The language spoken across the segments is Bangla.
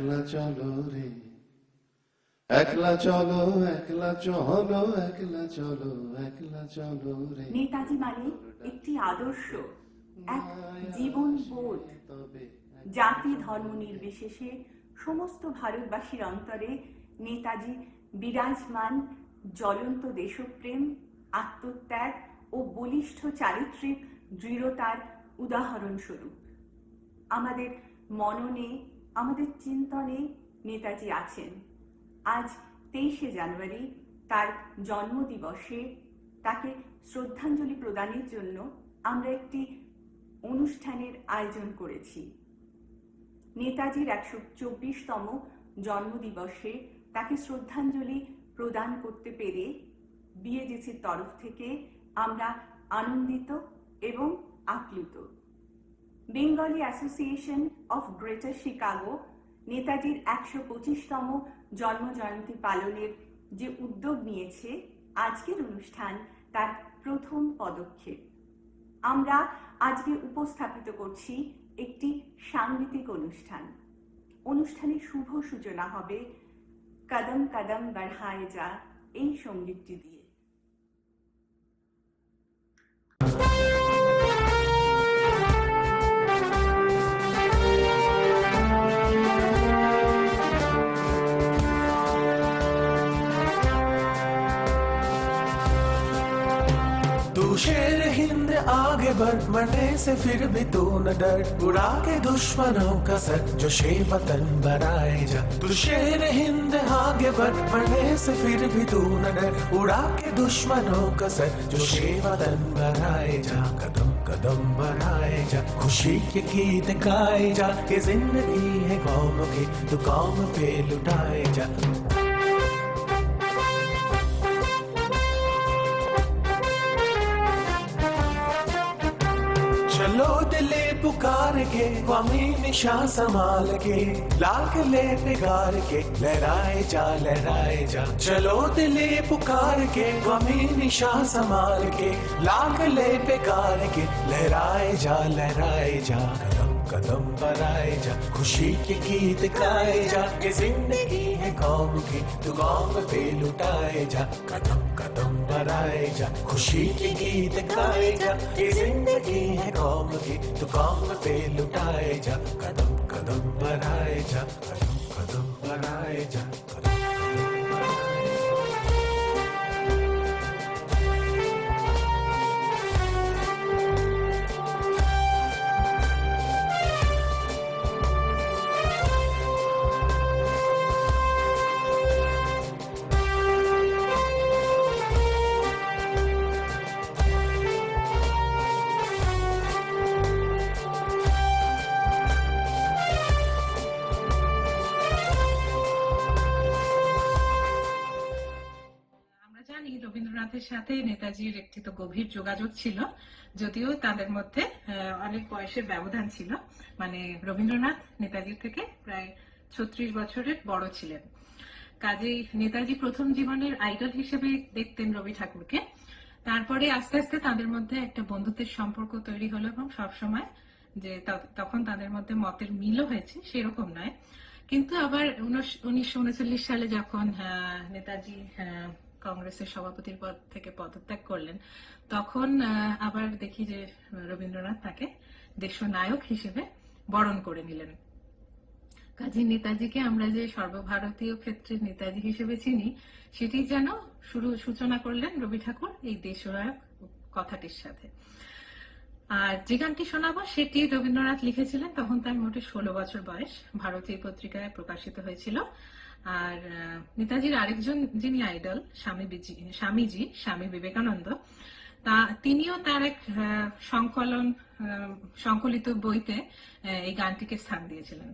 একলা চলো রে, একলা চলো, একলা চলো, একলা চলো, একলা চলো রে। নেতাজি মানে একটি আদর্শ, এক জীবন বোধ। জাতি ধর্ম নির্বিশেষে সমস্ত ভারতবাসীর অন্তরে নেতাজি বিরাজমান জ্বলন্ত দেশপ্রেম, আত্মত্যাগ ও বলিষ্ঠ চারিত্রিক দৃঢ়তার উদাহরণস্বরূপ। আমাদের মননে, আমাদের চিন্তনে নেতাজি আছেন। আজ 23শে জানুয়ারি তার জন্মদিবসে তাকে শ্রদ্ধাঞ্জলি প্রদানের জন্য আমরা একটি অনুষ্ঠানের আয়োজন করেছি। নেতাজির 124তম জন্মদিবসে তাকে শ্রদ্ধাঞ্জলি প্রদান করতে পেরে বিএডিসির তরফ থেকে আমরা আনন্দিত এবং আপ্লুত। Bengali association of greater Chicago নেতাজির 125তম জন্মজয়ন্তী পালনের যে উদ্যোগ নিয়েছে, আজকের অনুষ্ঠান তার প্রথম পদক্ষেপ। আমরা আজকে উপস্থাপিত করছি একটি সাংগীতিক অনুষ্ঠান। অনুষ্ঠানের শুভ সূচনা হবে কদম কদম বঢ়ায়ে যা এই সঙ্গীতটি দিয়ে। शेर हिंद आगे बढ़, मरने से फिर भी तू न डर, उड़ा के दुश्मनों का सर जो शे वतन बनाए जा। तू शेर हिंद आगे बढ़, मरने से फिर भी तू न डर, उड़ा के दुश्मनों का सर जो शे वतन बनाए जा। कदम कदम बढ़ाए जा, खुशी के गीत गाए जा, ये जिंदगी है कौम की, तू कौम पे लुटाए जा। चलो दिले पुकार के, कौमी निशान संभाल के, लाख ले पिगार के, लहराए जा। चलो दिले पुकार के, कौमी निशान संभाल के, लाख ले पिगार के, लहराए जा। कदम कदम बढ़ाए जा, खुशी के गीत गाए जा, ये जिंदगी है कौम की, तू कौम पे लुटाए जा। कदम कदम बढ़ाए जा, खुशी के गीत गाए जा, ये जिंदगी है कौम की, तू कौम पे लुटाए जा। कदम कदम बढ़ाए जा, कदम कदम बढ़ाए जा। রবীন্দ্রনাথের সাথে নেতাজির একটি তো গভীর যোগাযোগ ছিল, যদিও তাদের মধ্যে অনেক বয়সের ব্যবধান ছিল। মানে রবীন্দ্রনাথ নেতাজির থেকে প্রায় 36 বছরের বড় ছিলেন। কাজেই নেতাজি প্রথম জীবনের আইডল হিসেবে দেখতেন রবি ঠাকুরকে। তারপরে আস্তে আস্তে তাদের মধ্যে একটা বন্ধুত্বের সম্পর্ক তৈরি হলো, এবং সবসময় যে তখন তাদের মধ্যে মতের মিলও হয়েছে সেরকম নয়। কিন্তু আবার 1939 সালে যখন নেতাজি কংগ্রেসের সভাপতির পদ থেকে পদত্যাগ করলেন, তখন আবার দেখি যে রবীন্দ্রনাথ তাকে দেশনায়ক হিসেবে বরণ করে নিলেন। কাজী নেতাজিকে আমরা যে সর্বভারতীয় ক্ষেত্রে নেতাজি হিসেবে চিনি, সেটি যেন সূচনা করলেন রবি ঠাকুর এই দেশনায়ক কথাটির সাথে। আর যে গানটি শোনাবো সেটি রবীন্দ্রনাথ লিখেছিলেন, তখন তার মোটে 16 বছর বয়স। ভারতীয় পত্রিকায় প্রকাশিত হয়েছিল। আর নেতাজির আরেকজন যিনি আইডল, স্বামী বিবেকানন্দ, তিনিও তার এক সংকলিত বইতে এই গানটিকে স্থান দিয়েছিলেন।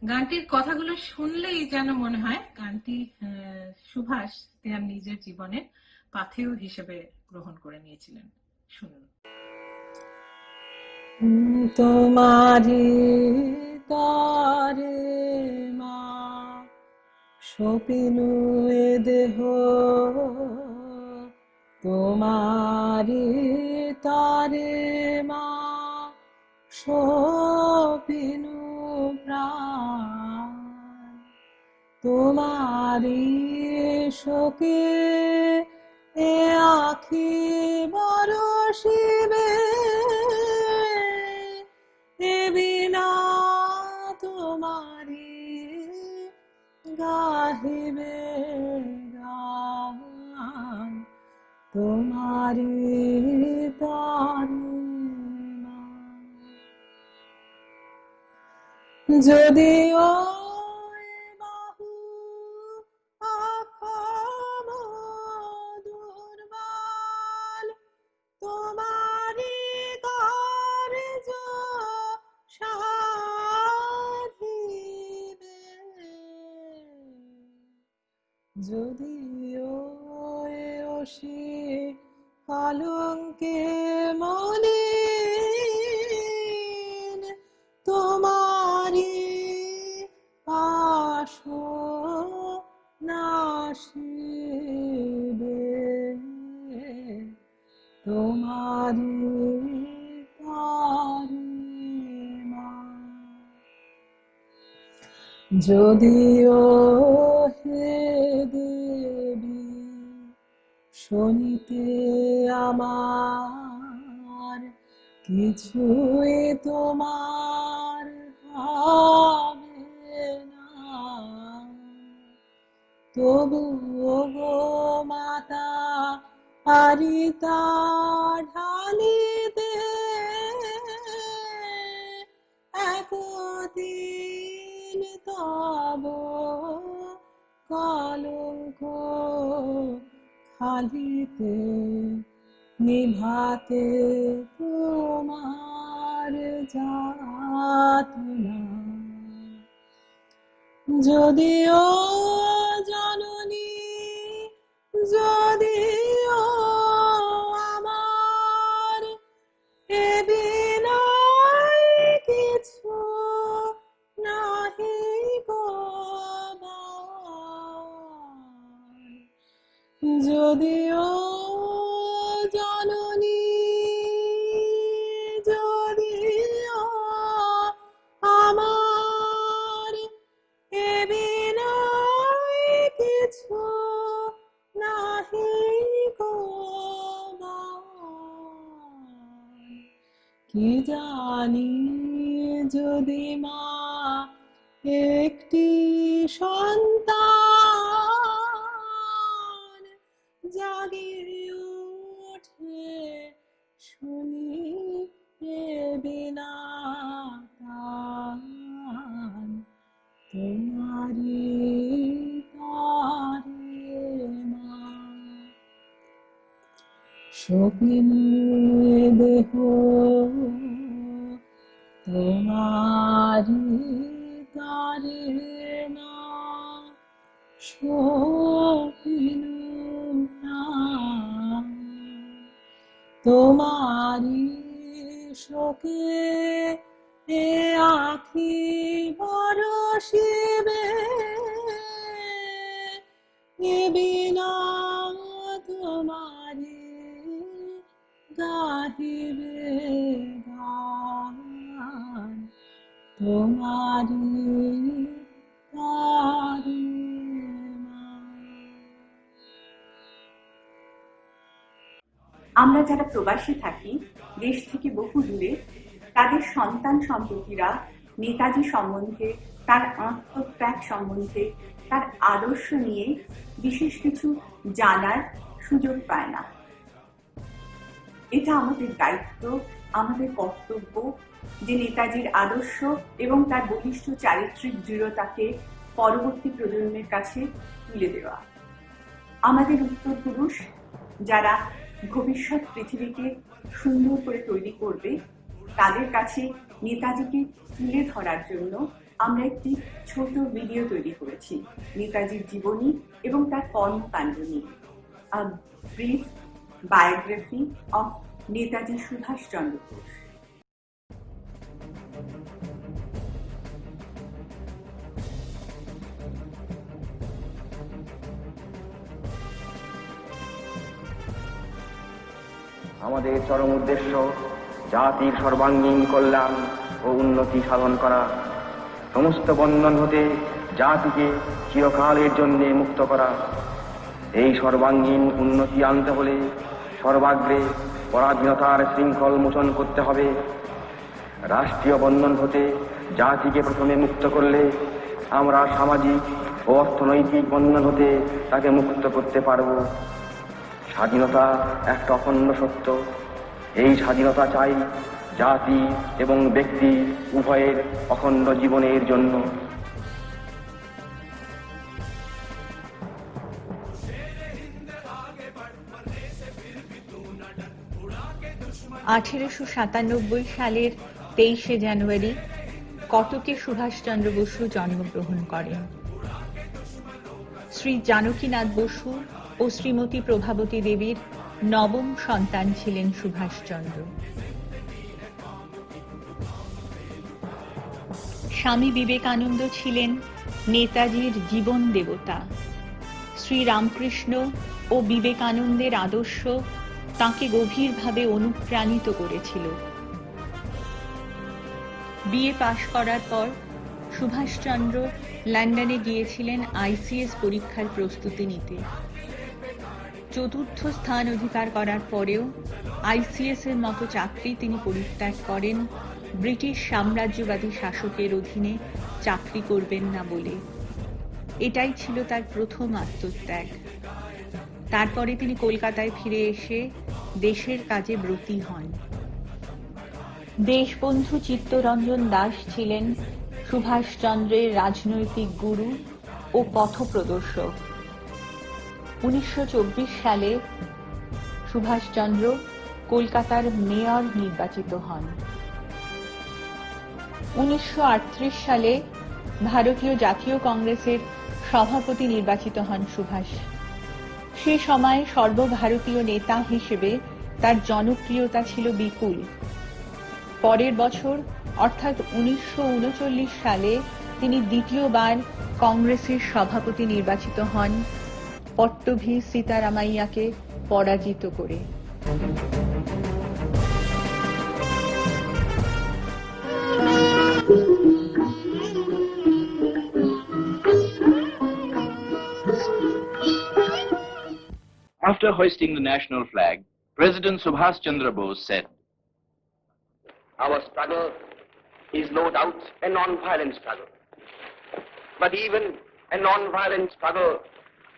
গানটির কথাগুলো শুনলেই যেন মনে হয় গানটি সুভাষ তার নিজের জীবনের পাথেয় হিসেবে গ্রহণ করে নিয়েছিলেন। শুনুন। তোমারি তারে মা সপিনু এ দেহ, তোমারি তারে মা সপিনু প্রাণ, তোমারি শোকে এ আখি বরষিবে, এ বিনা তোমারি গাহিবে গান, তোমারি তনুমা। যদিও এ বাহু অক্ষম দুর্বল, তোমারি কার্য সাধিবে। যদিও এ অসি কলঙ্কে মলিন, তোমারি পাশ নাশিবে, তোমারি তারিমা। যদিও হে দেবী শোনিতে আমার, কিছুই তোমার হবে না, তবুও গো মাতা আরিতা ঢালিতে, একদিন তব কলঙ্ক খালিতে, নিভাতে তোমার যাতনা। যদিও জননী, যদিও আমার এ বিনয় কিছু নাহি গো বান। যদিও জননী, যদিও আমার এ বিনয় কিছু নাহি গো বান। কি জানি যদি মা একটি সন্তান জাগিয়ে ওঠে শুনি এ বিনা তান, তোমারি তারিমা। শোকিনী দেহ তোমারি তারিমা, শোকিনী প্রাণ, তোমারি শোকে এ আখি বরষিবে, এ বিনা তোমারি গাহিবে গান, তোমারি তারিমা। আমরা যারা প্রবাসী থাকি দেশ থেকে বহু দূরে, তাদের সন্তান সন্ততিরা নেতাজি সম্বন্ধে, তার আত্মত্যাগ সম্বন্ধে, তার আদর্শ নিয়ে বিশেষ কিছু জানার সুযোগ পায় না। এটা আমাদের দায়িত্ব, আমাদের কর্তব্য যে নেতাজির আদর্শ এবং তার বলিষ্ঠ চারিত্রিক দৃঢ়তাকে পরবর্তী প্রজন্মের কাছে তুলে দেওয়া। আমাদের উত্তরপুরুষ যারা ভবিষ্যৎ পৃথিবীকে সুন্দর করে তৈরি করবে, তাদের কাছে নেতাজিকে তুলে ধরার জন্য আমরা একটি ছোট ভিডিও তৈরি করেছি নেতাজির জীবনী এবং তার কর্মকাণ্ড নিয়ে। A brief biography of Netaji Subhash Chandra Bose. আমাদের চরম উদ্দেশ্য জাতির সর্বাঙ্গীন কল্যাণ ও উন্নতি সাধন করা। সমস্ত বন্ধন হতে জাতিকে চিরকালের জন্য মুক্ত করা। এই সর্বাঙ্গীন উন্নতি আনতে হলে সর্বাগ্রে পরাধীনতার শৃঙ্খল মোচন করতে হবে। রাষ্ট্রীয় বন্ধন হতে জাতিকে প্রথমে মুক্ত করলে আমরা সামাজিক ও অর্থনৈতিক বন্ধন হতে তাকে মুক্ত করতে পারব। স্বাধীনতা একটা অখণ্ড সত্য। এই স্বাধীনতা চাই জাতি এবং ব্যক্তি উভয়ের অখণ্ড জীবনের জন্য। 1897 সালের 23শে জানুয়ারি কটকে সুভাষচন্দ্র বসু জন্মগ্রহণ করেন। শ্রী জানকীনাথ বসু ও শ্রীমতী প্রভাবতী দেবীর নবম সন্তান ছিলেন সুভাষচন্দ্র। স্বামী বিবেকানন্দ ছিলেন নেতাজির জীবন দেবতা। শ্রী রামকৃষ্ণ ও বিবেকানন্দের আদর্শ তাঁকে গভীরভাবে অনুপ্রাণিত করেছিল। বিএ পাশ করার পর সুভাষচন্দ্র লন্ডনে গিয়েছিলেন আইসিএস পরীক্ষার প্রস্তুতি নিতে। চতুর্থ স্থান অধিকার করার পরেও আইসিএস এর মতো চাকরি তিনি পরিত্যাগ করেন ব্রিটিশ সাম্রাজ্যবাদী শাসকের অধীনে চাকরি করবেন না বলে। এটাই ছিল তার প্রথম আত্মত্যাগ। তারপরে তিনি কলকাতায় ফিরে এসে দেশের কাজে ব্রতী হন। দেশবন্ধু চিত্তরঞ্জন দাস ছিলেন সুভাষচন্দ্রের রাজনৈতিক গুরু ও পথপ্রদর্শক। 1924 সালে সুভাষচন্দ্র কলকাতার মেয়র নির্বাচিত হন। 1938 সালে ভারতীয় জাতীয় কংগ্রেসের সভাপতি নির্বাচিত হন সুভাষ। সে সময় সর্বভারতীয় নেতা হিসেবে তার জনপ্রিয়তা ছিল বিপুল। পরের বছর অর্থাৎ 1939 সালে তিনি দ্বিতীয়বার কংগ্রেসের সভাপতি নির্বাচিত হন পট্টভি সীতারামাইয়াকে পরাজিত করে। After hoisting the national flag, President Subhash Chandra Bose said, Our struggle is no doubt a non-violent struggle. But even a non-violent struggle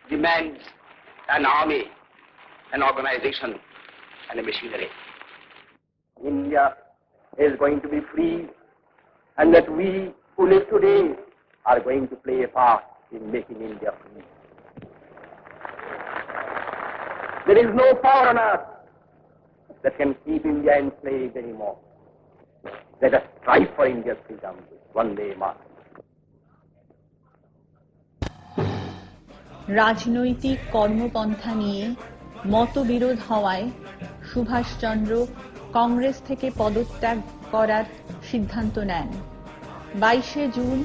demands an army, an organization, and a machinery. India is going to be free, and that we who live today are going to play a part in making India free. There is no power on earth that can keep India enslaved anymore. Let us strive for India's freedom one day more. রাজনৈতিক কর্মপন্থা নিয়ে মতবিরোধ হওয়ায় সুভাষচন্দ্র কংগ্রেস থেকে পদত্যাগ করার সিদ্ধান্ত নেন। 22শে জুন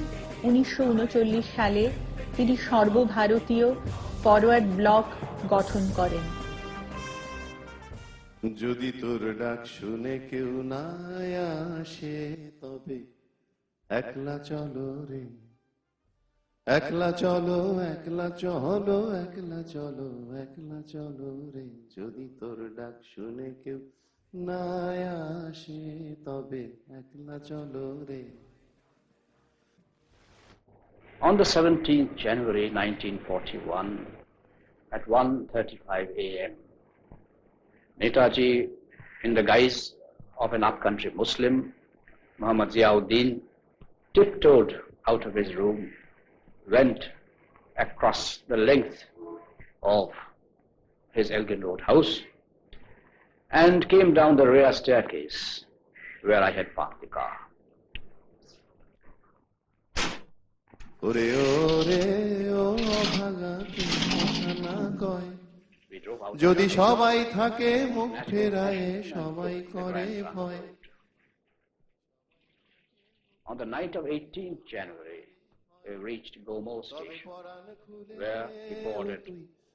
1939 সালে তিনি সর্বভারতীয় ফরওয়ার্ড ব্লক গঠন করেন। যদি তোর ডাক শুনে কেউ না আসে তবে একলা চলো রে, একলা চলো, একলা চলো, একলা চলো, একলা চলো রে। যদি তোর ডাক শুনে কেউ না আসে তবে একলা চলো রে। On the 17th January 1941, at 1:35 a.m., Netaji, in the guise of an upcountry Muslim, Muhammad Ziauddin, tiptoed out of his room, went across the length of his Elgin Road house, and came down the rear staircase where I had parked the car. ওরে ওরে ও ভাগা কথা না কয়, We drove out. যদি সবাই থাকে মুখ ফেরায় সবাই করে ভয়। On the night of 18th January, we reached Gomo station, where we boarded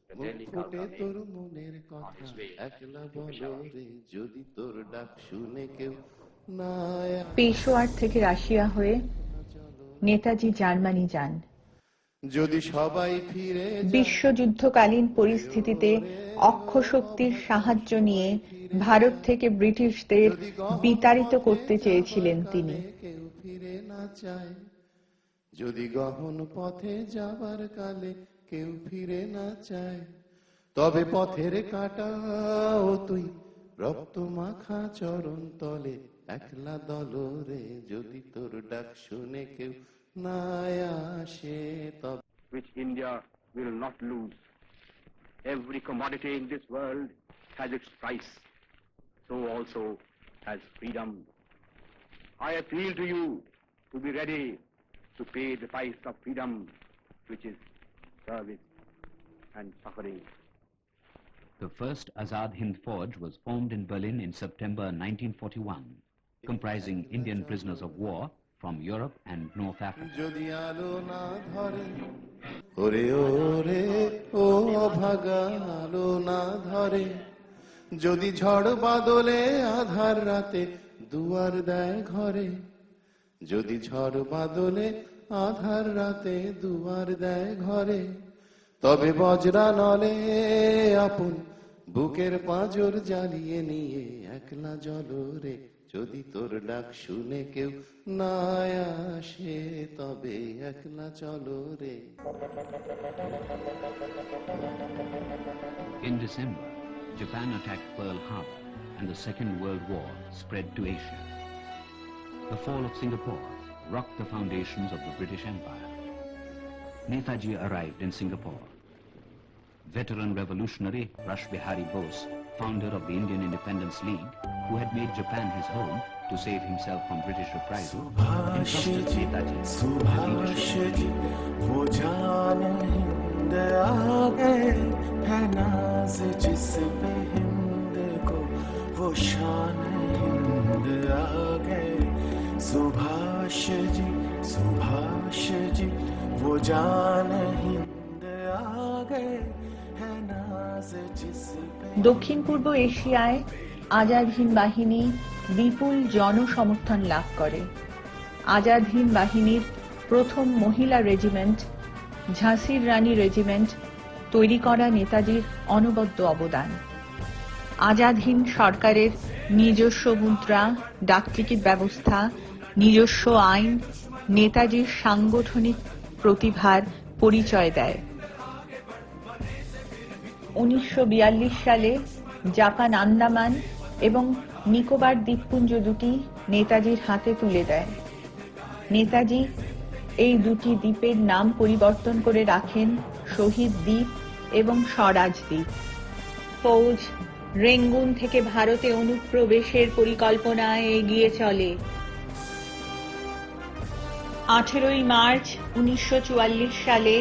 the Delhi Calcutta তোর মনের on কথা his way একলা to বলো Peshawar. রে, যদি তোর ডাক শুনে কেউ না। পেশোয়ার থেকে রাশিয়া হয়ে নেতাজি জার্মানি যান। যদি সবাই ফিরে যায়, বিশ্বযুদ্ধকালীন পরিস্থিতিতে অক্ষশক্তির সাহায্য নিয়ে ভারত থেকে ব্রিটিশদের বিতাড়িত করতে চেয়েছিলেন তিনি। কেউ ফিরে না চায়, যদি গহন পথে যাবার কালে কেউ ফিরে না চায়, তবে পথের কাটা ও তুই রক্ত মাখা চরণ তলে একলা দলরে, যদি তোর ডাক শুনে কেউ না আসে তবে। which India will not lose. Every commodity in this world has its price. So also has freedom. I appeal to you to be ready to pay the price of freedom, which is service and suffering. The first Azad Hind Forge was formed in Berlin in September 1941, comprising Indian prisoners of war from Europe and North Africa. যদি আলো না ধরে, ওরে ওরে ও অভাগা আলো না ধরে, যদি ঝড় বাদলে আধার রাতে দুয়ার দেয় ঘরে, যদি ঝড় বাদলে আধার রাতে দুয়ার দেয় ঘরে, তবে বজ্রা নলে আপন বুকের পাঁজর জ্বালিয়ে নিয়ে একলা জলরে, যদি তোর ডাক শুনে কেউ না আসে তবে একলা চলো রে। In December, Japan attacked Pearl Harbor and the Second World War spread to Asia. The fall of Singapore rocked the foundations of the British Empire. Netaji arrived in Singapore. Veteran revolutionary Rash Bihari Bose, founder of the Indian Independence League, who had made Japan his home to save himself from British reprisal, entrusted Netaji with the leadership. वो जान हिंद आ गए है नाज जिस पे हिंद को, वो शान हिंद आ गए। सुभाष जी वो जान हिंद आ गए है नाज जिस पे। দক্ষিণ পূর্ব এশিয়ায় আজাদ হিন্দ বাহিনী বিপুল জনসমর্থন লাভ করে। আজাদ হিন্দ বাহিনীর প্রথম মহিলা রেজিমেন্ট ঝাঁসির রানী রেজিমেন্ট তৈরি করা নেতাজির অনবদ্য অবদান। আজাদ হিন্দ সরকারের নিজস্ব মুদ্রা, ডাকটিকিট ব্যবস্থা, নিজস্ব আইন নেতাজির সাংগঠনিক প্রতিভার পরিচয় দেয়। 1942 সালে জাপান আন্দামান এবং নিকোবর দ্বীপপুঞ্জ দুটি নেতাজির হাতে তুলে দেয়। নেতাজি এই দুটি দ্বীপের নাম পরিবর্তন করে রাখেন শহীদ দ্বীপ এবং স্বরাজ দ্বীপ। ফৌজ রেঙ্গুন থেকে ভারতে অনুপ্রবেশের পরিকল্পনায় এগিয়ে চলে। 18 মার্চ 1944 সালে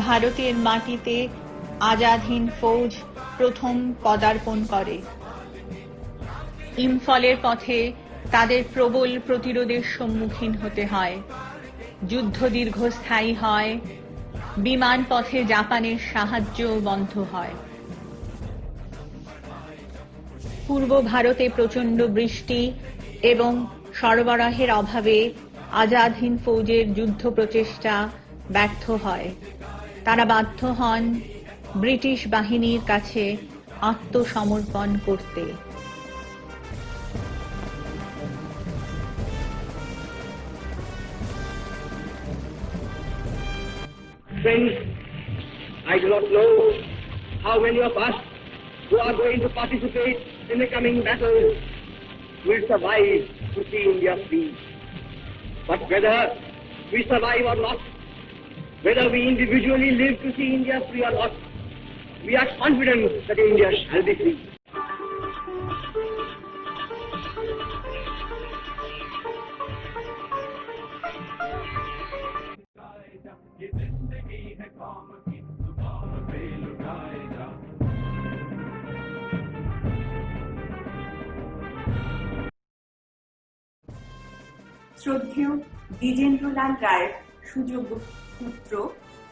ভারতের মাটিতে আজাদ হিন্দ ফৌজ প্রথম পদার্পণ করে। ইম্ফলের পথে তাদের প্রবল প্রতিরোধের সম্মুখীন হতে হয়। যুদ্ধ দীর্ঘস্থায়ী হয়, বিমান পথে জাপানের সাহায্য বন্ধ হয়। পূর্ব ভারতে প্রচন্ড বৃষ্টি এবং সরবরাহের অভাবে আজাদ হিন্দ ফৌজের যুদ্ধ প্রচেষ্টা ব্যর্থ হয়। তারা বাধ্য হন ব্রিটিশ বাহিনীর কাছে আত্মসমর্পণ করতে। Friends, I do not know how many of us who are going to participate in the coming battles will survive to see India free. But whether we survive or not, whether we individually live to see India free or not, we are confident that India shall be free. শ্রদ্ধেয় দ্বিজেন্দ্রলাল রায়ের সুযোগ্য পুত্র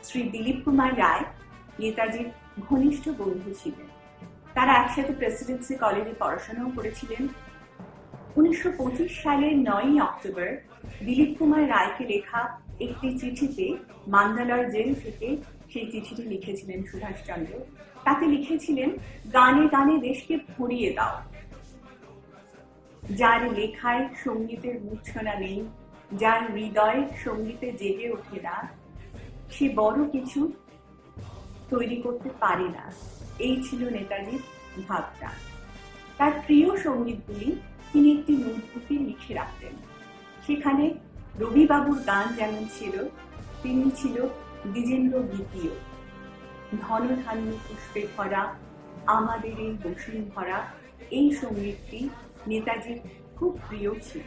শ্রী দিলীপ কুমার রায় নেতাজির ঘনিষ্ঠ বন্ধু ছিলেন। তারা একসাথে প্রেসিডেন্সি কলেজে পড়াশোনাও করেছিলেন। 1925 সালের 9 অক্টোবর দিলীপ কুমার রায়কে লেখা একটি চিঠিতে মান্দালয় জেল থেকে সেই চিঠিটি লিখেছিলেন সুভাষচন্দ্র। তাতে লিখেছিলেন, গানে গানে দেশকে ভরিয়ে দাও। যার লেখায় সঙ্গীতের মূর্ছনা নেই, যার হৃদয় সঙ্গীতে জেগে ওঠে না, সে বড় কিছু তৈরি করতে পারে না। এই ছিল নেতাজির ভাবনা। তার প্রিয় সঙ্গীতগুলি তিনি একটি নোটবুকে লিখে রাখতেন। সেখানে রবিবাবুর গান যেমন ছিল, তিনি ছিল দ্বিজেন্দ্র গীতিও। ধনধান্য পুষ্পে ভরা আমাদের এই বসুন্ধরা, এই সঙ্গীতটি নেতাজির খুব প্রিয় ছিল।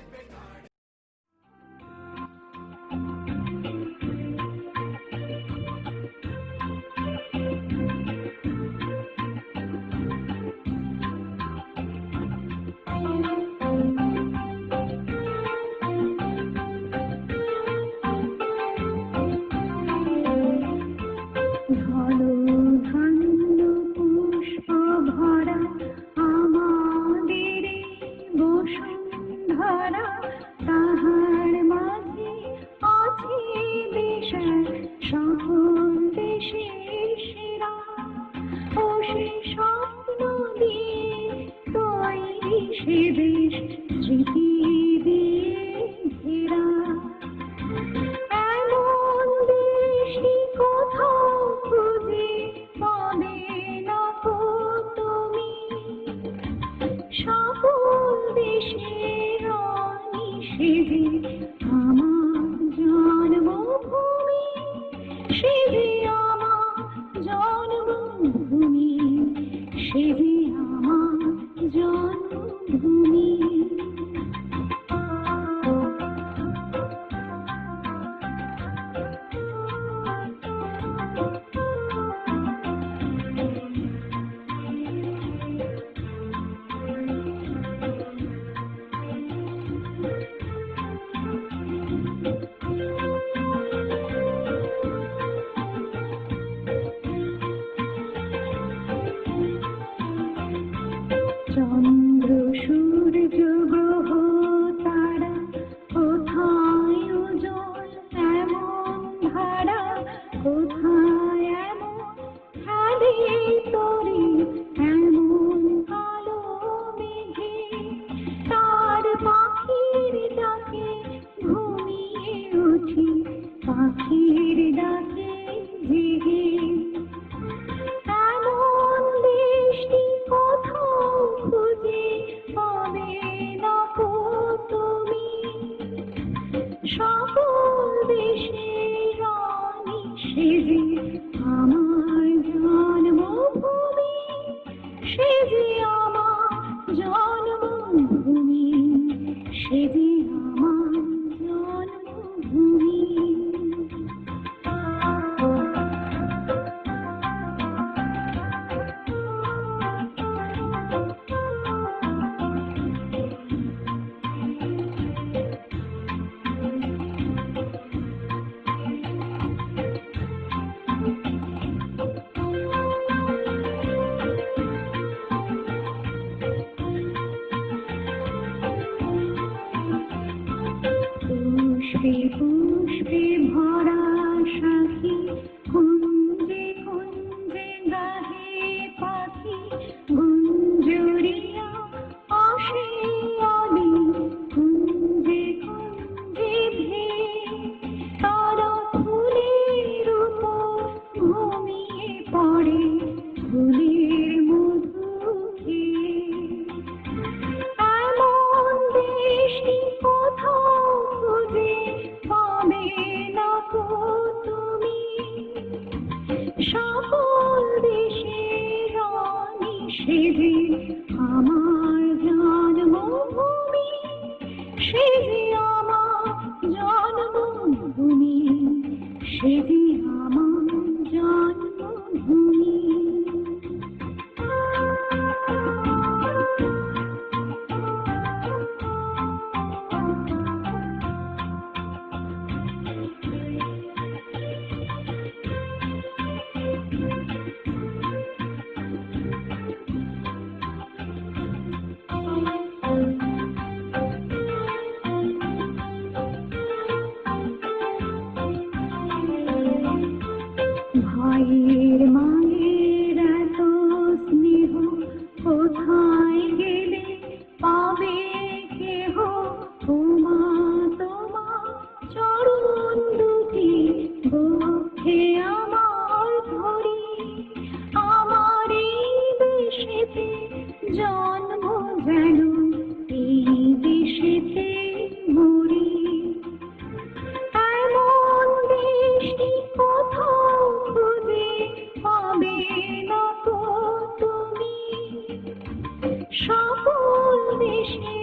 দেশে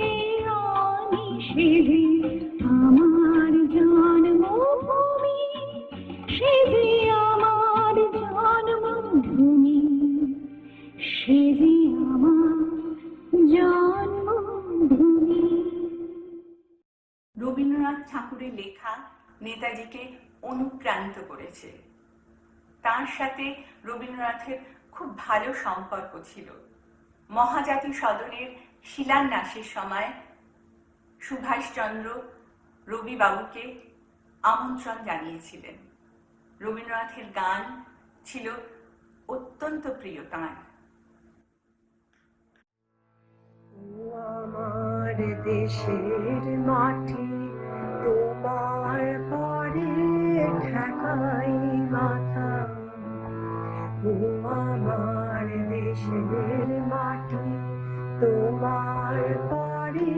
রানী সে যে আমার জন্মভূমি, সে যে আমার জন্মভূমি, সে যে আমার জন্মভূমি। রবীন্দ্রনাথ ঠাকুরের লেখা নেতাজিকে অনুপ্রাণিত করেছে। তার সাথে রবীন্দ্রনাথের খুব ভালো সম্পর্ক ছিল। মহাজাতি সদনের শিলান্যাসের সময় সুভাষচন্দ্র রবিবাবুকে আমন্ত্রণ জানিয়েছিলেন। রবীন্দ্রনাথের গান ছিল অত্যন্ত প্রিয় তাঁর। আমার দেশের মাটি তোমার পরে ঠেকাই মাথা, ও আমার দেশের মাটি তোমার পরে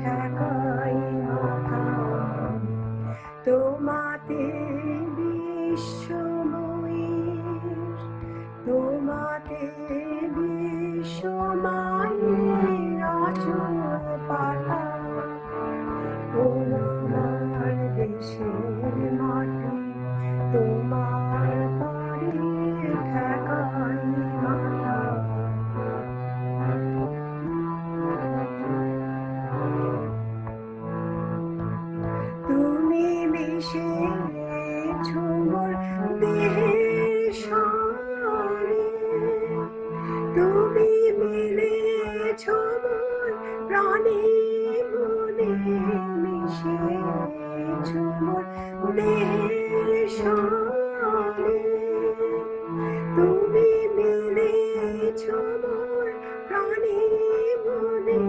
ঠেকাই মাথা। তোমাতে বিশ্বময়ীর, তোমাতে বিশ্বময়ীর আঁচল পাতা, ও আমার দেশের মাটি তোমার পরে ঠেকাই মাথা। তুমি মিশেছো মোর দেহের সঙ্গে, তুমি মিলেছো মোর প্রাণে মনে, মিশেছো মোর দেহের সঙ্গে, তুমি মিলেছো মোর প্রাণে মনে।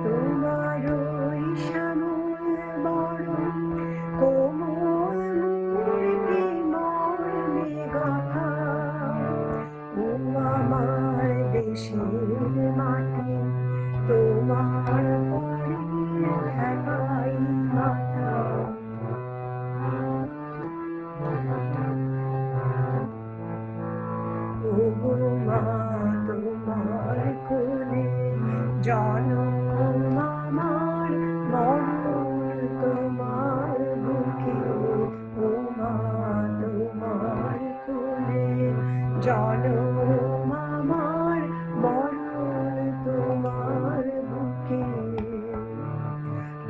তোমার ওই শ্যামল বরণ কোমল মূর্তি মর্মে গাথা, ও আমার দেশের মাটি তোমার পরে ঠেকাই মাথা। ও মা তোমার কোলে জনম আমার, মরণ তোমার বুকে, ও মা তোমার কোলে জনম আমার, মরণ তোমার বুকে।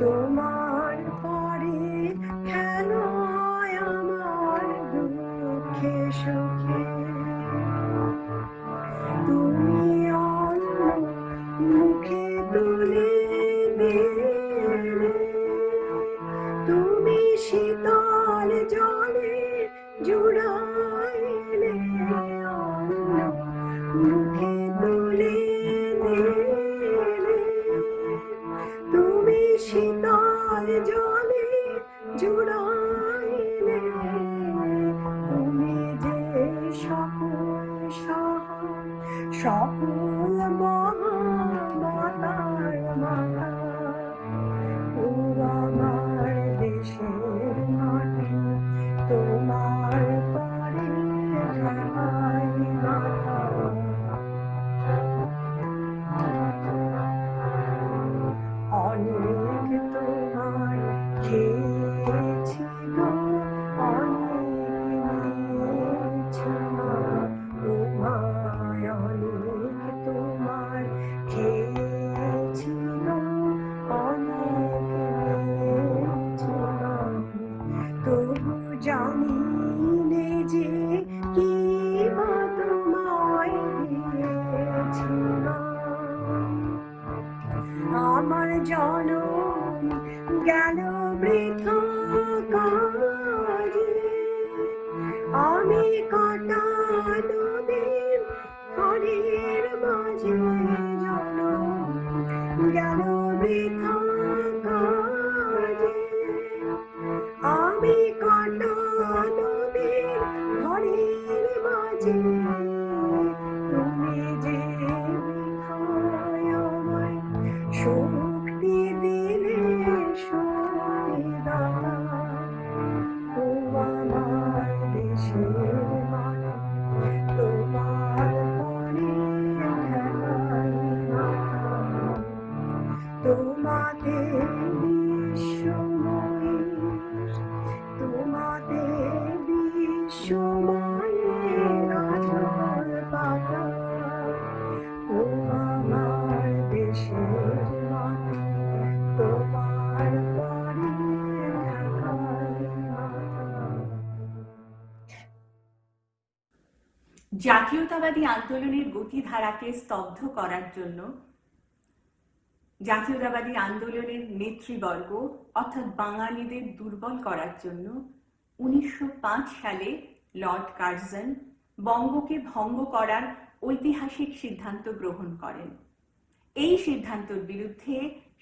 তোমার পরে কেন আমার দুঃখে সুখে, তুমি অন্য মুখে তুলে দিলে, তুমি শীতল জলে জুড়াইলে, অন্য মুখে তুলে দিলে, তুমি শীতল জলে জুড়াইলে। তুমি যে সকল সহায় সকল মহামাতার মাতা, ও আমার দেশের মাটি তোমার পরে ঠেকাই মাথা। অনেক তোমার খেয়েছি গো, অনেক নিয়েছি মা, ও মা অনেক তোমার খেয়েছি গো, অনেক নিয়েছি মা। তবু জানি নে যে কি মা তোমায় দিয়েছি মা। আমার জনম গেল বৃথা কাজে, আমি কাটানো দিন ঘরের মাঝে, জনম গেল বৃথা কাজে, আমি কাটানো দিন ঘরের মাঝে। তুমি যে বৃথায় আমায় শক্তি দিলে শক্তি দাতা, ও আমার দেশের মাটি তোমার পরে ঠেকাই মাথা। জাতীয়তাবাদী আন্দোলনের গতিধারাকে স্তব্ধ করার জন্য জাতীয়তাবাদী আন্দোলনের নেতৃবর্গ অর্থাৎ বাঙালিদের দুর্বল করার জন্য 1905 সালে লর্ড কার্জন বঙ্গকে ভঙ্গ করার ঐতিহাসিক সিদ্ধান্ত গ্রহণ করেন। এই সিদ্ধান্তের বিরুদ্ধে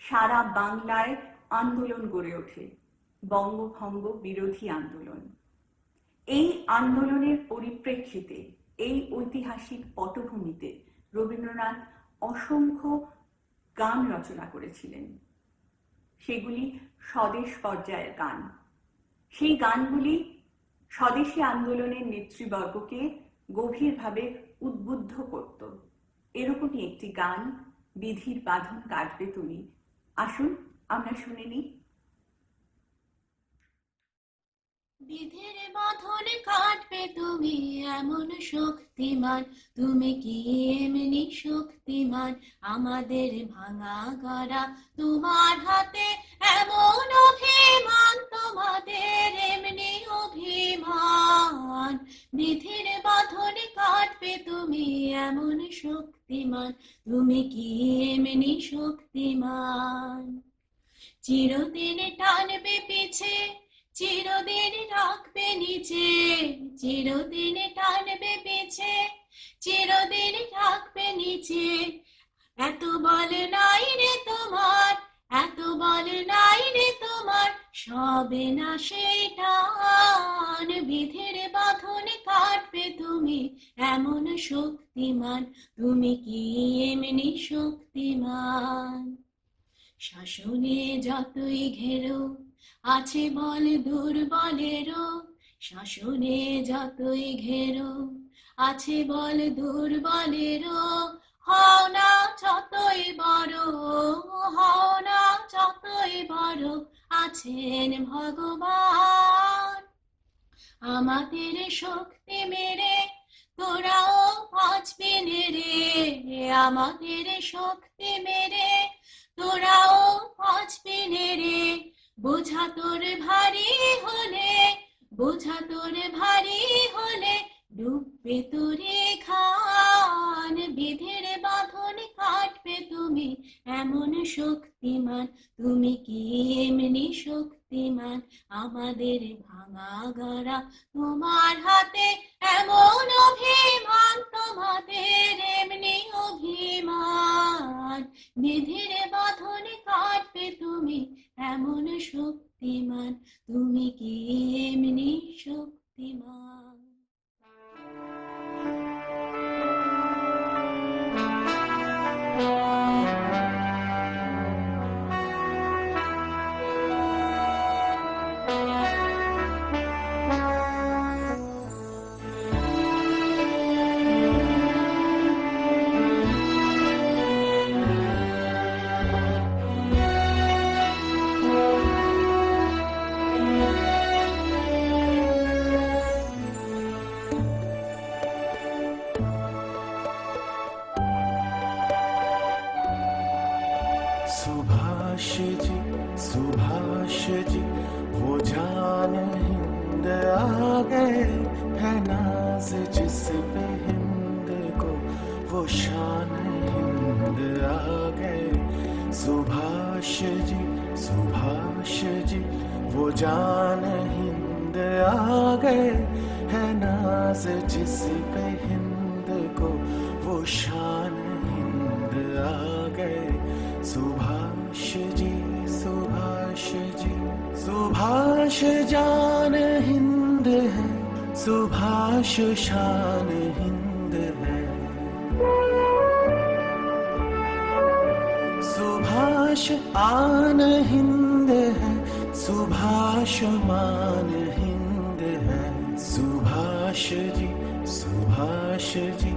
সারা বাংলায় আন্দোলন গড়ে ওঠে, বঙ্গভঙ্গ বিরোধী আন্দোলন। এই আন্দোলনের পরিপ্রেক্ষিতে, এই ঐতিহাসিক পটভূমিতে রবীন্দ্রনাথ অসংখ্য গান রচনা করেছিলেন। সেগুলি স্বদেশ পর্যায়ের গান। সেই গানগুলি স্বদেশী আন্দোলনের নেতৃবর্গকে গভীরভাবে উদ্বুদ্ধ করত। এরকমই একটি গান, বিধির বাঁধন কাটবে তুমি। আসুন আমরা শুনে নিই। বিধির বাঁধন কাটবে তুমি এমন শক্তিমান, তুমি কি এমনি শক্তিমান, আমাদের ভাঙা গড়া তোমার হাতে এমন অভিমান, তোমাদের এমনি অভিমান। বিধির বাঁধন কাটবে তুমি এমন শক্তিমান, তুমি কি এমনি শক্তিমান। চিরদিন টানবে পিছে, চিরদিন রাখবে নিচে, চিরদিন টানবে পিছে, চিরদিন রাখবে নিচে। এত বল নাই রে তোমার, এত বল নাই রে তোমার, সবে না সেই টান। বিধির বাঁধন কাটবে তুমি এমন শক্তিমান, তুমি কি এমনি শক্তিমান। শাসনে যতই ঘেরো আছে বল দুর্বলেরও, শাসনে যতই ঘেরো আছে বল দুর্বলেরও। হও না যতই বড়, হও না যতই বড়, আছেন ভগবান। আমাদের শক্তি মেরে তোরাও বাঁচবি রে, আমাদের শক্তি মেরে তোরাও বাঁচবি রে। বোঝা তোর ভারী হলে, বোঝা তোর ভারী হলে, ডুববে তোরে খান। বিধির বাঁধন কাটবে তুমি এমন শক্তিমান, তুমি কি এমনি শক্তিমান, আমাদের ভাঙা গড়া তোমার হাতে এমন অভিমান, তোমাদের এমনি অভিমান। বিধির বাঁধন কাটবে তুমি এমন শক্তিমান, তুমি কি এমনি শক্তিমান। सुभाष जी, सुभाष जी, वो जान हिंद आ गए, है नाज जिस पे हिंद को, वो शान हिंद आ गए। सुभाष जी, सुभाष जी, वो जान हिंद आ गए, है नाज जिस पे हिंद को, वो शान हिंद आ गए। सुभाष जी, सुभाष जी, सुभाष जान हिंद है, सुभाष शान हिंद है। सुभाष आन हिंद है, सुभाष मान हिंद है। सुभाष जी, सुभाष जी,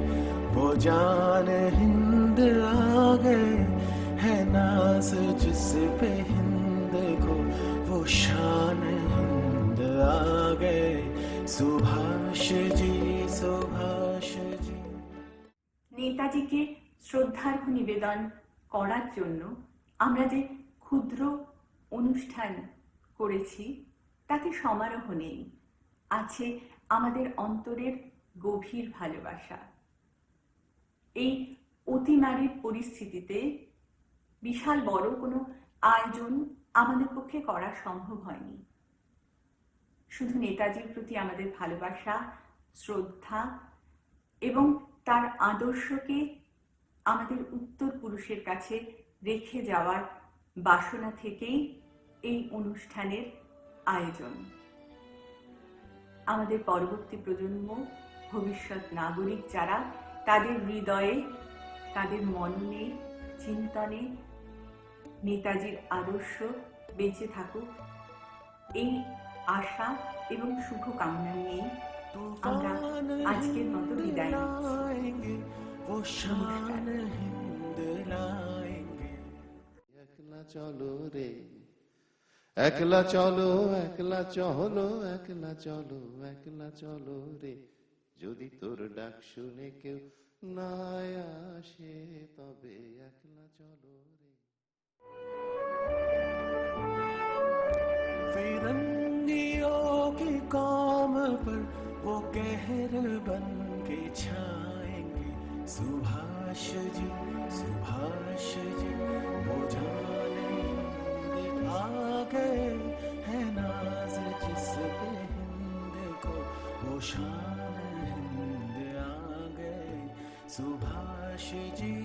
वो जान हिंद आ गए, है नाज जिस पे हिंद को, वो शान हिंद आ गए। सुभाष जी, सुभाष जी। নেতাজিকে শ্রদ্ধার্ঘ্য নিবেদন করার জন্য আমরা যে ক্ষুদ্র অনুষ্ঠান করেছি তাতে সমারোহ নেই, আছে আমাদের অন্তরের গভীর ভালোবাসা। এই অতিমারির পরিস্থিতিতে বিশাল বড় কোনো আয়োজন আমাদের পক্ষে করা সম্ভব হয়নি। শুধু নেতাজির প্রতি আমাদের ভালোবাসা, শ্রদ্ধা এবং তার আদর্শকে আমাদের উত্তর পুরুষের কাছে রেখে যাওয়ার বাসনা থেকেই এই অনুষ্ঠানের আয়োজন। আমাদের পরবর্তী প্রজন্ম, ভবিষ্যৎ নাগরিক যারা, তাদের হৃদয়ে, তাদের মননে, চিন্তনে নেতাজির আদর্শ বেঁচে থাকুক, এই আশা এবং শুভকামনা নিয়ে আমরা আজকের মতো বিদায় নিচ্ছি। নমস্কার। একলা চলো রে, একলা চলো, একলা চলো, একলা চলো, একলা চলো রে, যদি তোর ডাক শুনে কেউ না আসে তবে একলা চলো রে। फिरंगियों की कौम पर वो कहर बन के छाएंगे। सुभाष जी वो जाने आ गए है नाज जिस पे हिंद को, वो शान हिंद आ गए। सुभाष जी